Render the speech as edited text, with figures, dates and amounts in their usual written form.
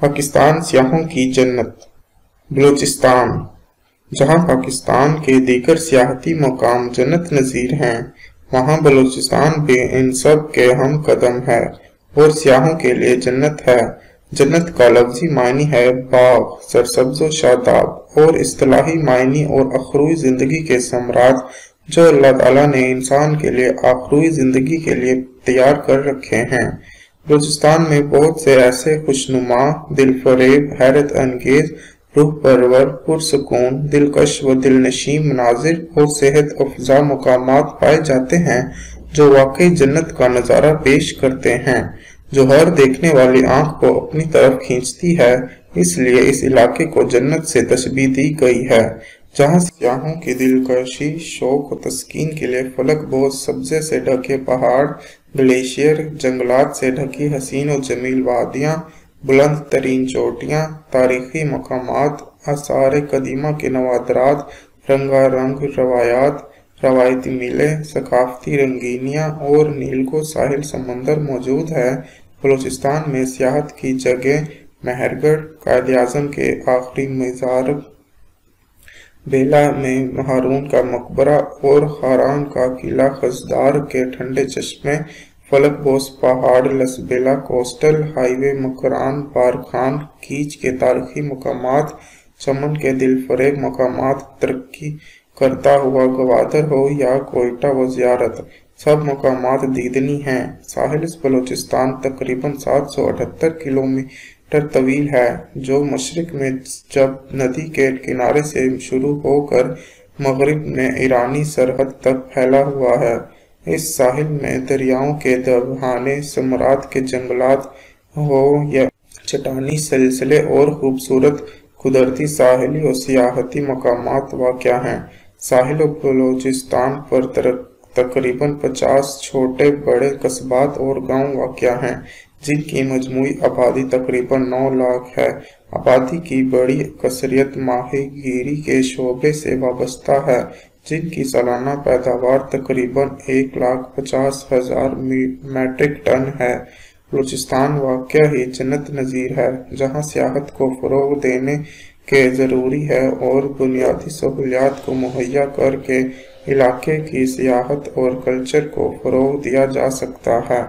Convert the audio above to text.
پاکستان سیاحوں کی جنت بلوچستان، جہاں پاکستان کے دیگر سیاحتی مقام جنت نظیر ہیں، وہاں بلوچستان بھی ان سب کے ہم قدم ہے اور سیاحوں کے لیے جنت ہے۔ جنت کا لفظی معنی ہے باغ، سرسبز و شاداب، اور اصطلاحی معنی اور اخروی زندگی کے ثمرات جو اللہ تعالیٰ نے انسان کے لیے آخروی زندگی کے لیے تیار کر رکھے ہیں۔ بلوچستان میں بہت سے ایسے خوشنما، دل فریب، حیرت انگیز، روح پرور، پرسکون، دلکش و دلنشین مناظر اور صحت افزا مقامات پائے جاتے ہیں جو واقعی جنت کا نظارہ پیش کرتے ہیں، جو ہر دیکھنے والی آنکھ کو اپنی طرف کھینچتی ہے۔ اس لیے اس علاقے کو جنت سے تشبیہ دی گئی ہے، جہاں سیاحوں کی دلکشی، شوق و تسکین کے لیے فلک بوس سبزے سے ڈھکے پہاڑ، گلیشیئر، جنگلات سے ڈھکی حسین و جمیل وادیاں، بلند ترین چوٹیاں، تاریخی مقامات، آثار قدیمہ کے نوادرات، رنگا رنگ روایات، روایتی میلے، ثقافتی رنگینیاں اور نیلگوں ساحل سمندر موجود ہے۔ بلوچستان میں سیاحت کی جگہ مہرگڑھ، قائد-اعظم کے آخری مزار، بیلا میں ہارون کا مقبرہ اور خاران کا قلعہ خزدار کے ٹھنڈے چشمے، فلک بوس پہاڑ، لسبیلا کوسٹل ہائی وے، مکران بارکھان کیچ کے تاریخی مقامات، چمن کے دل فریب مقامات، ترقی کرتا ہوا گوادر ہو یا کوئٹہ و زیارت، سب مقامات دیدنی ہیں۔ ساحل بلوچستان تقریباً 778 کلومیٹر طویل ہے، جو مشرق میں جب ندی کے کنارے سے شروع ہو کر مغرب میں ایرانی سرحد تک پھیلا ہوا ہے۔ اس ساحل میں دریاؤں کے دہانے، ثمرات کے جنگلات ہوں یا چٹانی سلسلے اور خوبصورت قدرتی ساحلی و سیاحتی مقامات واقع ہیں۔ ساحل بلوچستان پر تقریباً 50 چھوٹے بڑے قصبات اور گاؤں واقع ہیں، جن کی مجموعی آبادی تقریباً 9 لاکھ ہے۔ آبادی کی بڑی اکثریت ماہی گیری کے شعبے سے وابستہ ہے، جن کی سالانہ پیداوار تقریباً 1,50,000 میٹرک ٹن ہے۔ بلوچستان واقع ہی جنت نظیر ہے، جہاں سیاحت کو فروغ دینے کے ضروری ہے اور بنیادی سہولیات کو مہیا کر کے علاقے کی سیاحت اور کلچر کو فروغ دیا جا سکتا ہے۔